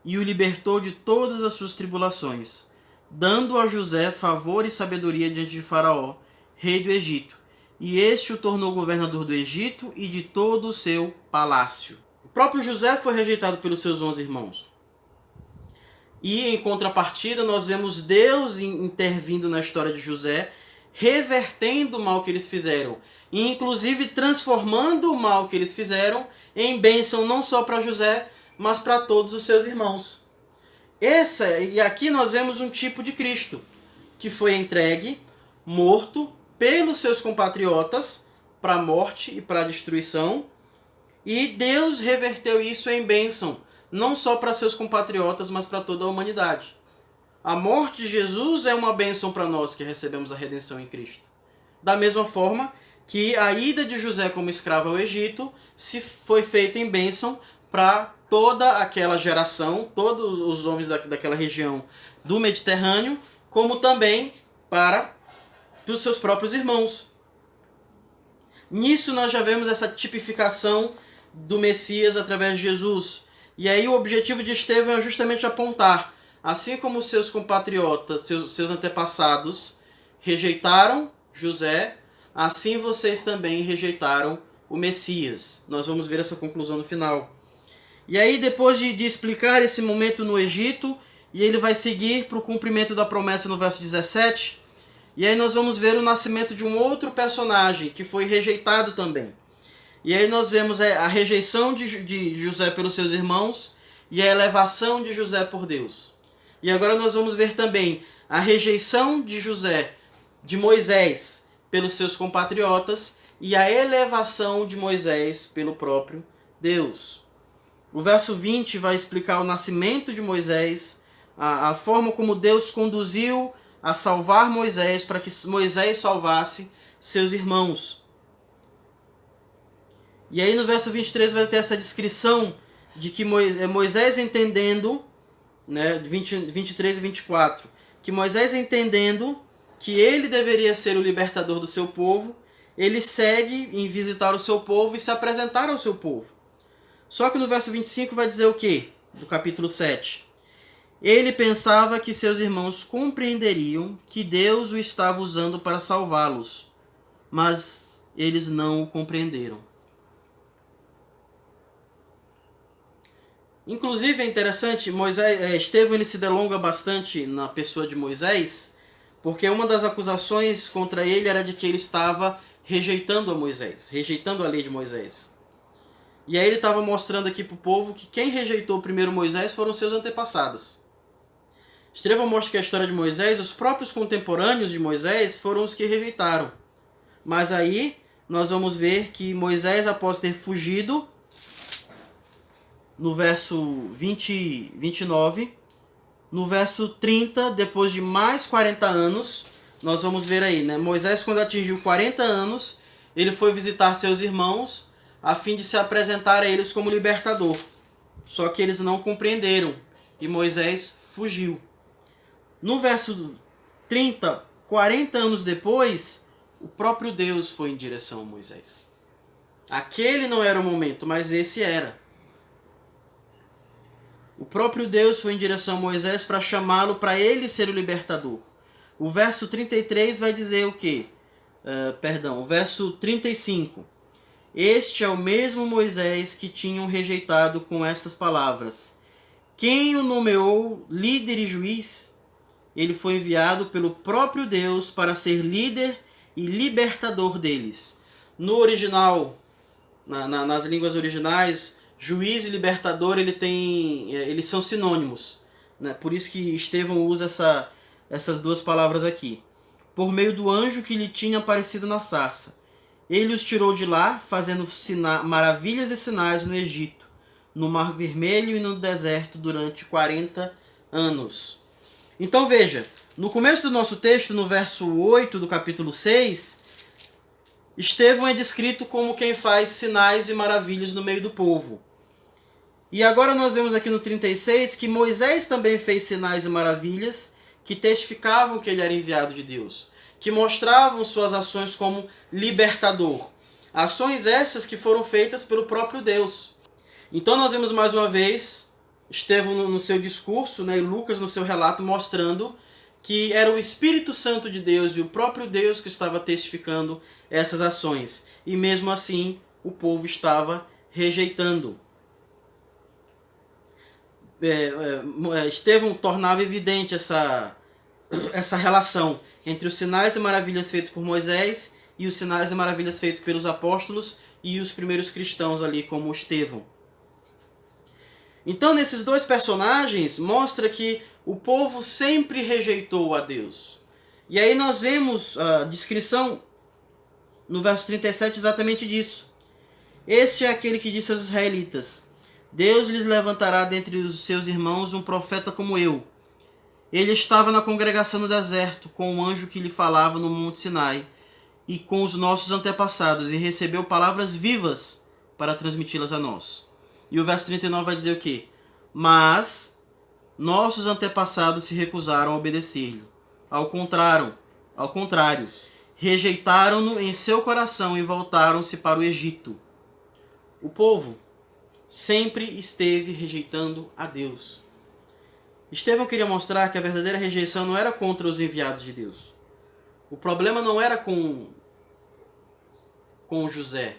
e o libertou de todas as suas tribulações, dando a José favor e sabedoria diante de Faraó, rei do Egito. E este o tornou governador do Egito e de todo o seu palácio. O próprio José foi rejeitado pelos seus 11 irmãos. E em contrapartida nós vemos Deus intervindo na história de José, revertendo o mal que eles fizeram, e inclusive transformando o mal que eles fizeram em bênção não só para José, mas para todos os seus irmãos. E aqui nós vemos um tipo de Cristo, que foi entregue, morto pelos seus compatriotas para a morte e para a destruição, e Deus reverteu isso em bênção, não só para seus compatriotas, mas para toda a humanidade. A morte de Jesus é uma bênção para nós que recebemos a redenção em Cristo. Da mesma forma que a ida de José como escravo ao Egito se foi feita em bênção para toda aquela geração, todos os homens daquela região do Mediterrâneo, como também para os seus próprios irmãos. Nisso nós já vemos essa tipificação do Messias através de Jesus. E aí o objetivo de Estevão é justamente apontar, assim como os seus compatriotas, seus antepassados rejeitaram José, assim vocês também rejeitaram o Messias. Nós vamos ver essa conclusão no final. E aí, depois de explicar esse momento no Egito, e ele vai seguir para o cumprimento da promessa no verso 17, e aí nós vamos ver o nascimento de um outro personagem que foi rejeitado também. E aí nós vemos a rejeição de José pelos seus irmãos e a elevação de José por Deus. E agora nós vamos ver também a rejeição de Moisés pelos seus compatriotas e a elevação de Moisés pelo próprio Deus. O verso 20 vai explicar o nascimento de Moisés, a forma como Deus conduziu a salvar Moisés para que Moisés salvasse seus irmãos. E aí no verso 23 vai ter essa descrição de que Moisés entendendo, né, 23 e 24, que Moisés entendendo que ele deveria ser o libertador do seu povo, ele segue em visitar o seu povo e se apresentar ao seu povo. Só que no verso 25 vai dizer o quê? Do capítulo 7. Ele pensava que seus irmãos compreenderiam que Deus o estava usando para salvá-los, mas eles não o compreenderam. Inclusive é interessante, Estevão ele se delonga bastante na pessoa de Moisés, porque uma das acusações contra ele era de que ele estava rejeitando a Moisés, rejeitando a lei de Moisés. E aí ele estava mostrando aqui para o povo que quem rejeitou primeiro Moisés foram seus antepassados. Estevão mostra que a história de Moisés, os próprios contemporâneos de Moisés foram os que rejeitaram. Mas aí nós vamos ver que Moisés, após ter fugido, no verso 29, no verso 30, depois de mais 40 anos, nós vamos ver aí, né? Moisés, quando atingiu 40 anos, ele foi visitar seus irmãos a fim de se apresentar a eles como libertador. Só que eles não compreenderam e Moisés fugiu. No verso 30, 40 anos depois, o próprio Deus foi em direção a Moisés. Aquele não era o momento, mas esse era. O próprio Deus foi em direção a Moisés para chamá-lo para ele ser o libertador. O verso 33 vai dizer o quê? O verso 35. Este é o mesmo Moisés que tinham rejeitado com estas palavras. Quem o nomeou líder e juiz? Ele foi enviado pelo próprio Deus para ser líder e libertador deles. No original, nas línguas originais, juiz e libertador eles são sinônimos, né? Por isso que Estevão usa essas duas palavras aqui. Por meio do anjo que lhe tinha aparecido na sarça. Ele os tirou de lá, fazendo maravilhas e sinais no Egito, no Mar Vermelho e no deserto durante 40 anos. Então veja, no começo do nosso texto, no verso 8 do capítulo 6, Estevão é descrito como quem faz sinais e maravilhas no meio do povo. E agora nós vemos aqui no 36 que Moisés também fez sinais e maravilhas que testificavam que ele era enviado de Deus, que mostravam suas ações como libertador. Ações essas que foram feitas pelo próprio Deus. Então nós vemos mais uma vez Estevão no seu discurso, né, e Lucas no seu relato, mostrando que era o Espírito Santo de Deus e o próprio Deus que estava testificando essas ações. E mesmo assim, o povo estava rejeitando. Estevão tornava evidente essa relação entre os sinais e maravilhas feitos por Moisés e os sinais e maravilhas feitos pelos apóstolos e os primeiros cristãos ali, como Estevão. Então, nesses dois personagens, mostra que o povo sempre rejeitou a Deus. E aí nós vemos a descrição no verso 37 exatamente disso. Este é aquele que disse aos israelitas: Deus lhes levantará dentre os seus irmãos um profeta como eu. Ele estava na congregação no deserto, com o anjo que lhe falava no Monte Sinai, e com os nossos antepassados, e recebeu palavras vivas para transmiti-las a nós. E o verso 39 vai dizer o quê? Mas nossos antepassados se recusaram a obedecer-lhe. Ao contrário, rejeitaram-no em seu coração e voltaram-se para o Egito. O povo sempre esteve rejeitando a Deus. Estevão queria mostrar que a verdadeira rejeição não era contra os enviados de Deus. O problema não era com José.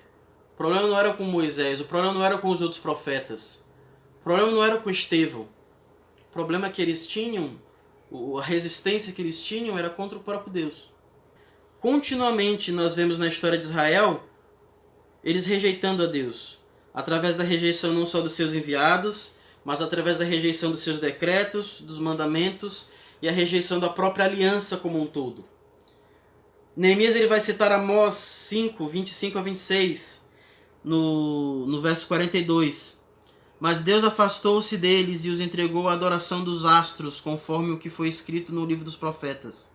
O problema não era com Moisés. O problema não era com os outros profetas. O problema não era com Estevão. O problema que eles tinham, a resistência que eles tinham, era contra o próprio Deus. Continuamente nós vemos na história de Israel eles rejeitando a Deus, através da rejeição não só dos seus enviados, mas através da rejeição dos seus decretos, dos mandamentos e a rejeição da própria aliança como um todo. Neemias ele vai citar Amós 5, 25 a 26, no verso 42. Mas Deus afastou-se deles e os entregou à adoração dos astros, conforme o que foi escrito no livro dos profetas.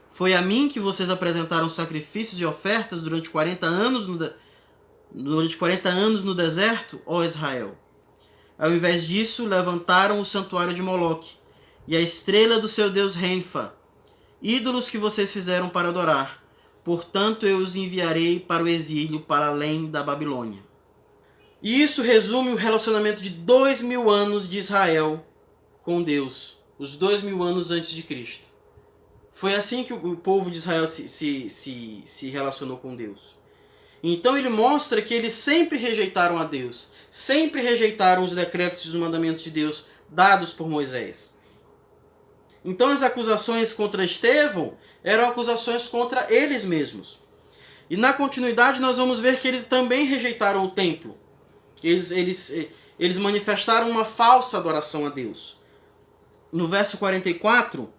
Foi a mim que vocês apresentaram sacrifícios e ofertas durante 40 anos no deserto, ó Israel. Ao invés disso, levantaram o santuário de Moloque e a estrela do seu deus Renfa, ídolos que vocês fizeram para adorar. Portanto, eu os enviarei para o exílio, para além da Babilônia. E isso resume o relacionamento de 2000 anos de Israel com Deus, os 2000 anos antes de Cristo. Foi assim que o povo de Israel se relacionou com Deus. Então ele mostra que eles sempre rejeitaram a Deus, sempre rejeitaram os decretos e os mandamentos de Deus dados por Moisés. Então as acusações contra Estevão eram acusações contra eles mesmos. E na continuidade nós vamos ver que eles também rejeitaram o templo. Eles manifestaram uma falsa adoração a Deus. No verso 44,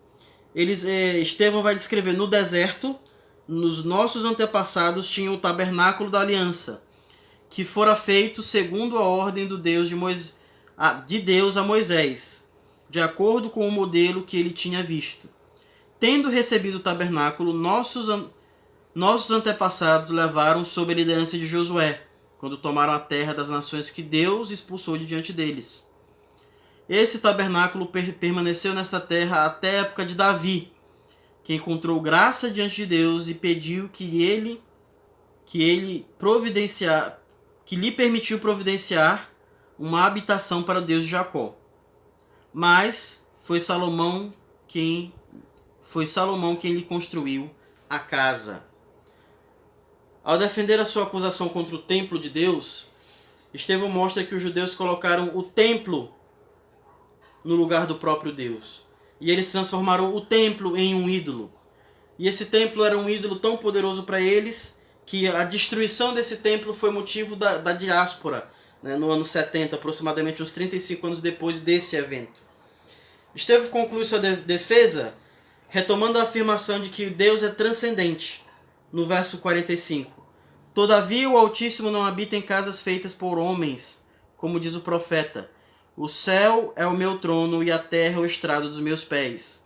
Estevão vai descrever: no deserto, nos nossos antepassados tinham o tabernáculo da aliança, que fora feito segundo a ordem de Deus a Moisés, de acordo com o modelo que ele tinha visto. Tendo recebido o tabernáculo, nossos antepassados levaram sob a liderança de Josué, quando tomaram a terra das nações que Deus expulsou de diante deles. Esse tabernáculo permaneceu nesta terra até a época de Davi, que encontrou graça diante de Deus e pediu que lhe permitiu providenciar uma habitação para o Deus de Jacó. Mas foi Salomão quem lhe construiu a casa. Ao defender a sua acusação contra o templo de Deus, Estevão mostra que os judeus colocaram o templo no lugar do próprio Deus. E eles transformaram o templo em um ídolo. E esse templo era um ídolo tão poderoso para eles que a destruição desse templo foi motivo da diáspora, né, no ano 70, aproximadamente uns 35 anos depois desse evento. Estevão conclui sua defesa retomando a afirmação de que Deus é transcendente, no verso 45. Todavia o Altíssimo não habita em casas feitas por homens, como diz o profeta. O céu é o meu trono e a terra é o estrado dos meus pés.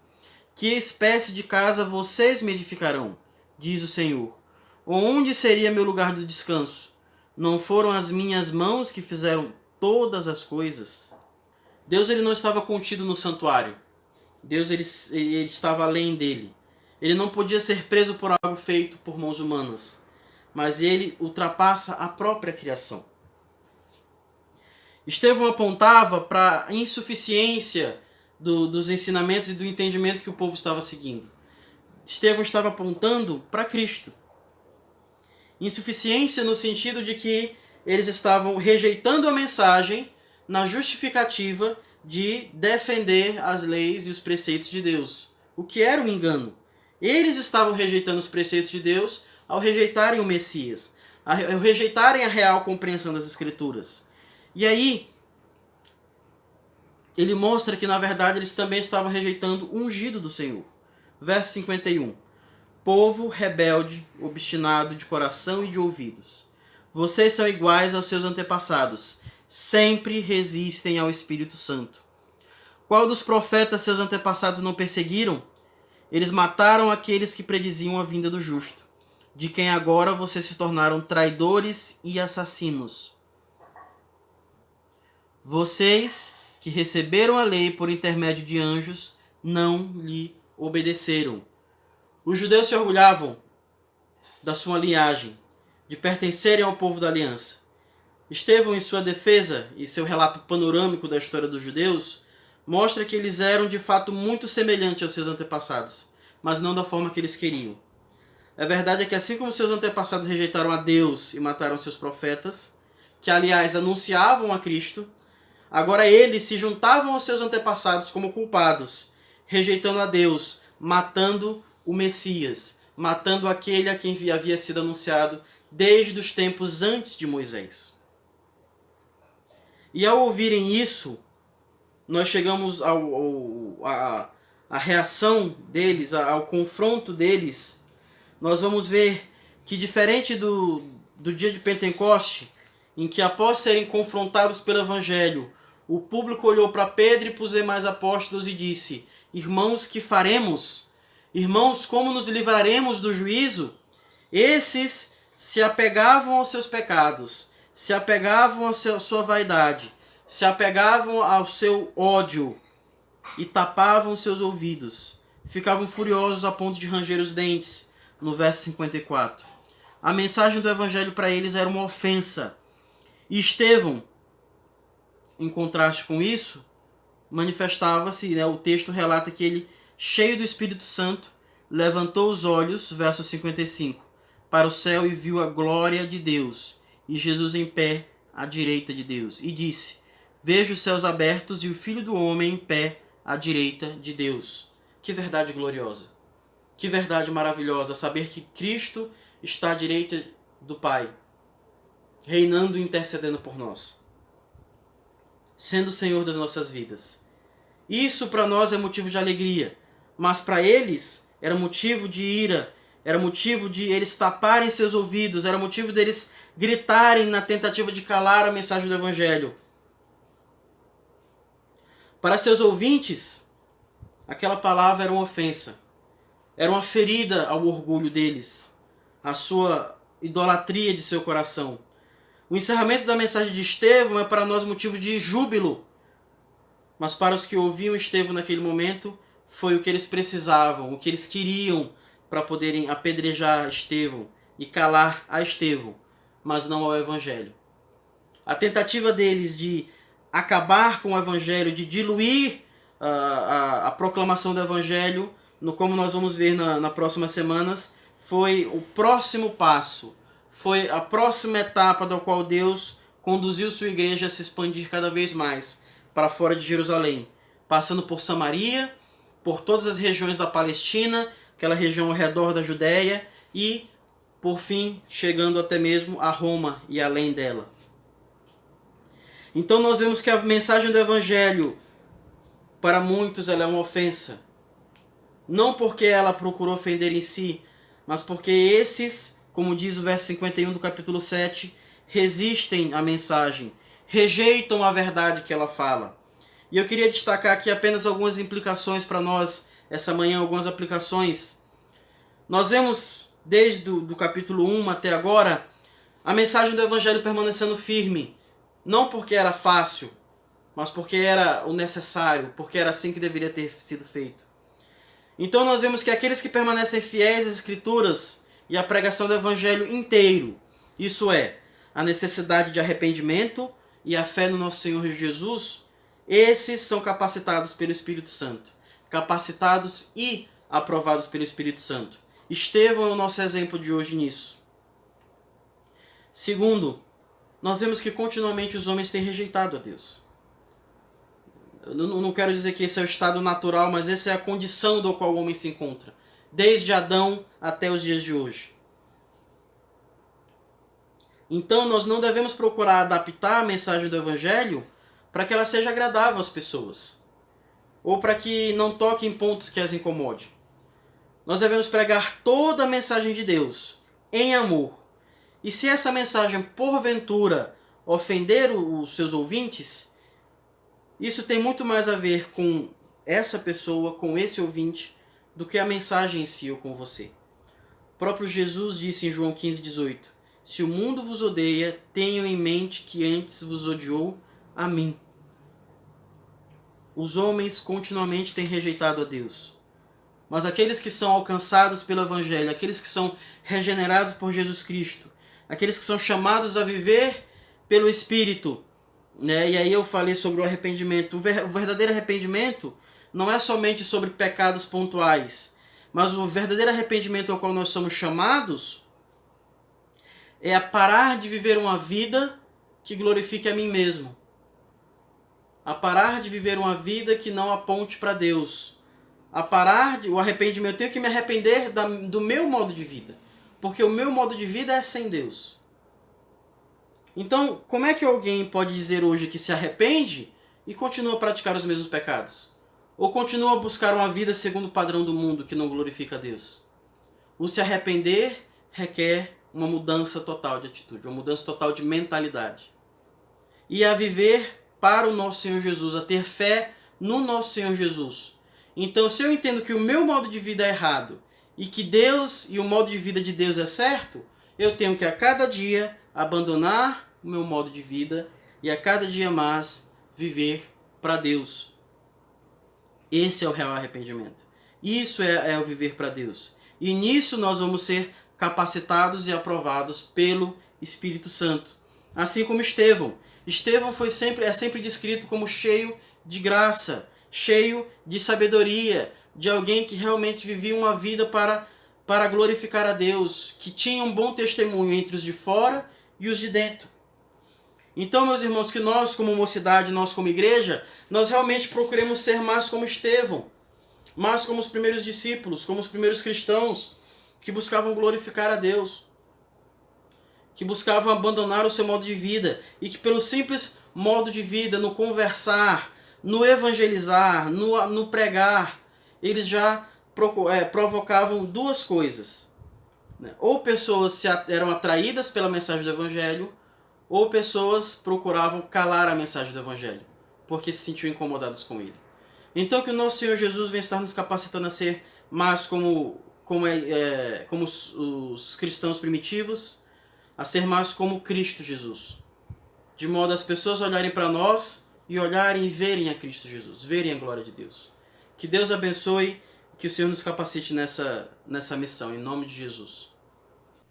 Que espécie de casa vocês me edificarão? Diz o Senhor. Onde seria meu lugar do descanso? Não foram as minhas mãos que fizeram todas as coisas? Deus ele não estava contido no santuário. Deus ele estava além dele. Ele não podia ser preso por algo feito por mãos humanas, mas ele ultrapassa a própria criação. Estevão apontava para a insuficiência dos ensinamentos e do entendimento que o povo estava seguindo. Estevão estava apontando para Cristo. Insuficiência no sentido de que eles estavam rejeitando a mensagem na justificativa de defender as leis e os preceitos de Deus, o que era um engano. Eles estavam rejeitando os preceitos de Deus ao rejeitarem o Messias, ao rejeitarem a real compreensão das Escrituras. E aí, ele mostra que, na verdade, eles também estavam rejeitando o ungido do Senhor. Verso 51. Povo rebelde, obstinado de coração e de ouvidos. Vocês são iguais aos seus antepassados. Sempre resistem ao Espírito Santo. Qual dos profetas seus antepassados não perseguiram? Eles mataram aqueles que prediziam a vinda do justo, de quem agora vocês se tornaram traidores e assassinos. Vocês que receberam a lei por intermédio de anjos não lhe obedeceram. Os judeus se orgulhavam da sua linhagem, de pertencerem ao povo da aliança. Estevão, em sua defesa e seu relato panorâmico da história dos judeus, mostra que eles eram de fato muito semelhantes aos seus antepassados, mas não da forma que eles queriam. A verdade é que assim como seus antepassados rejeitaram a Deus e mataram seus profetas, que aliás anunciavam a Cristo, agora eles se juntavam aos seus antepassados como culpados, rejeitando a Deus, matando o Messias, matando aquele a quem havia sido anunciado desde os tempos antes de Moisés. E ao ouvirem isso, nós chegamos à reação deles, ao confronto deles. Nós vamos ver que, diferente do dia de Pentecoste, em que após serem confrontados pelo Evangelho, o público olhou para Pedro e para os demais apóstolos e disse: irmãos, que faremos? Irmãos, como nos livraremos do juízo? Esses se apegavam aos seus pecados, se apegavam à sua vaidade, se apegavam ao seu ódio e tapavam seus ouvidos. Ficavam furiosos a ponto de ranger os dentes, no verso 54. A mensagem do Evangelho para eles era uma ofensa. E Estevão, em contraste com isso, manifestava-se, o texto relata que ele, cheio do Espírito Santo, levantou os olhos, verso 55, para o céu e viu a glória de Deus, e Jesus em pé à direita de Deus, e disse: vejo os céus abertos e o Filho do Homem em pé à direita de Deus. Que verdade gloriosa! Que verdade maravilhosa saber que Cristo está à direita do Pai, reinando e intercedendo por nós, sendo o Senhor das nossas vidas. Isso para nós é motivo de alegria, mas para eles era motivo de ira, era motivo de eles taparem seus ouvidos, era motivo deles gritarem na tentativa de calar a mensagem do Evangelho. Para seus ouvintes, aquela palavra era uma ofensa, era uma ferida ao orgulho deles, à sua idolatria de seu coração. O encerramento da mensagem de Estevão é para nós motivo de júbilo, mas para os que ouviam Estevão naquele momento, foi o que eles precisavam, o que eles queriam para poderem apedrejar Estevão e calar a Estevão, mas não ao Evangelho. A tentativa deles de acabar com o Evangelho, de diluir a proclamação do Evangelho, como nós vamos ver nas próximas semanas, foi o próximo passo, foi a próxima etapa da qual Deus conduziu sua igreja a se expandir cada vez mais para fora de Jerusalém, passando por Samaria, por todas as regiões da Palestina, aquela região ao redor da Judéia, e por fim chegando até mesmo a Roma e além dela. Então nós vemos que a mensagem do Evangelho, para muitos, ela é uma ofensa. Não porque ela procurou ofender em si, mas porque esses, como diz o verso 51 do capítulo 7, resistem à mensagem, rejeitam a verdade que ela fala. E eu queria destacar aqui apenas algumas implicações para nós essa manhã, algumas aplicações. Nós vemos desde do capítulo 1 até agora a mensagem do Evangelho permanecendo firme, não porque era fácil, mas porque era o necessário, porque era assim que deveria ter sido feito. Então nós vemos que aqueles que permanecem fiéis às Escrituras e à pregação do Evangelho inteiro, isso é, a necessidade de arrependimento e a fé no nosso Senhor Jesus, esses são capacitados pelo Espírito Santo. Capacitados e aprovados pelo Espírito Santo. Estevão é o nosso exemplo de hoje nisso. Segundo, nós vemos que continuamente os homens têm rejeitado a Deus. Eu não quero dizer que esse é o estado natural, mas essa é a condição do qual o homem se encontra. Desde Adão até os dias de hoje. Então nós não devemos procurar adaptar a mensagem do Evangelho para que ela seja agradável às pessoas. Ou para que não toque em pontos que as incomode. Nós devemos pregar toda a mensagem de Deus em amor. E se essa mensagem, porventura, ofender os seus ouvintes, isso tem muito mais a ver com essa pessoa, com esse ouvinte, do que a mensagem em si ou com você. O próprio Jesus disse em João 15,18: se o mundo vos odeia, tenham em mente que antes vos odiou a mim. Os homens continuamente têm rejeitado a Deus. Mas aqueles que são alcançados pelo Evangelho, aqueles que são regenerados por Jesus Cristo, aqueles que são chamados a viver pelo Espírito, né? E aí eu falei sobre o arrependimento. O verdadeiro arrependimento não é somente sobre pecados pontuais, mas o verdadeiro arrependimento ao qual nós somos chamados é a parar de viver uma vida que glorifique a mim mesmo. A parar de viver uma vida que não aponte para Deus. O arrependimento, eu tenho que me arrepender do meu modo de vida. Porque o meu modo de vida é sem Deus. Então, como é que alguém pode dizer hoje que se arrepende e continua a praticar os mesmos pecados? Ou continua a buscar uma vida segundo o padrão do mundo que não glorifica a Deus? O se arrepender requer uma mudança total de atitude, uma mudança total de mentalidade. E a viver para o nosso Senhor Jesus, a ter fé no nosso Senhor Jesus. Então, se eu entendo que o meu modo de vida é errado e que Deus e o modo de vida de Deus é certo, eu tenho que a cada dia abandonar o meu modo de vida e a cada dia mais viver para Deus. Esse é o real arrependimento. Isso é o viver para Deus. E nisso nós vamos ser capacitados e aprovados pelo Espírito Santo. Assim como Estevão. Estevão é sempre descrito como cheio de graça, cheio de sabedoria, de alguém que realmente vivia uma vida para glorificar a Deus, que tinha um bom testemunho entre os de fora e os de dentro. Então, meus irmãos, que nós como mocidade, nós como igreja, nós realmente procuremos ser mais como Estevão, mais como os primeiros discípulos, como os primeiros cristãos, que buscavam glorificar a Deus, que buscavam abandonar o seu modo de vida e que pelo simples modo de vida, no conversar, no evangelizar, no pregar, eles já provocavam duas coisas. Ou pessoas eram atraídas pela mensagem do Evangelho, ou pessoas procuravam calar a mensagem do Evangelho, porque se sentiam incomodados com ele. Então que o nosso Senhor Jesus vem estar nos capacitando a ser mais como os cristãos primitivos, a ser mais como Cristo Jesus. De modo as pessoas olharem para nós e olharem e verem a Cristo Jesus, verem a glória de Deus. Que Deus abençoe, que o Senhor nos capacite nessa missão, em nome de Jesus.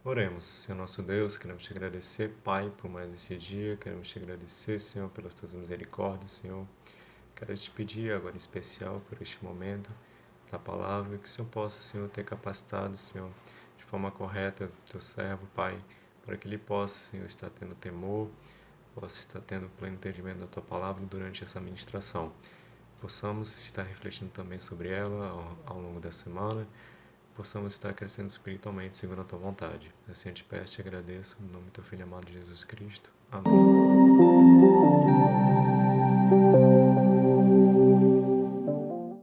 Oremos. Senhor nosso Deus, queremos te agradecer, Pai, por mais esse dia, queremos te agradecer, Senhor, pelas tuas misericórdias, Senhor. Quero te pedir agora em especial por este momento da palavra, que o Senhor possa, Senhor, ter capacitado, Senhor, de forma correta, teu servo, Pai, para que ele possa, Senhor, estar tendo temor, possa estar tendo pleno entendimento da tua palavra durante essa ministração. Possamos estar refletindo também sobre ela ao longo da semana, possamos estar crescendo espiritualmente segundo a Tua vontade. Assim eu te peço e te agradeço, em nome do Teu Filho amado Jesus Cristo. Amém.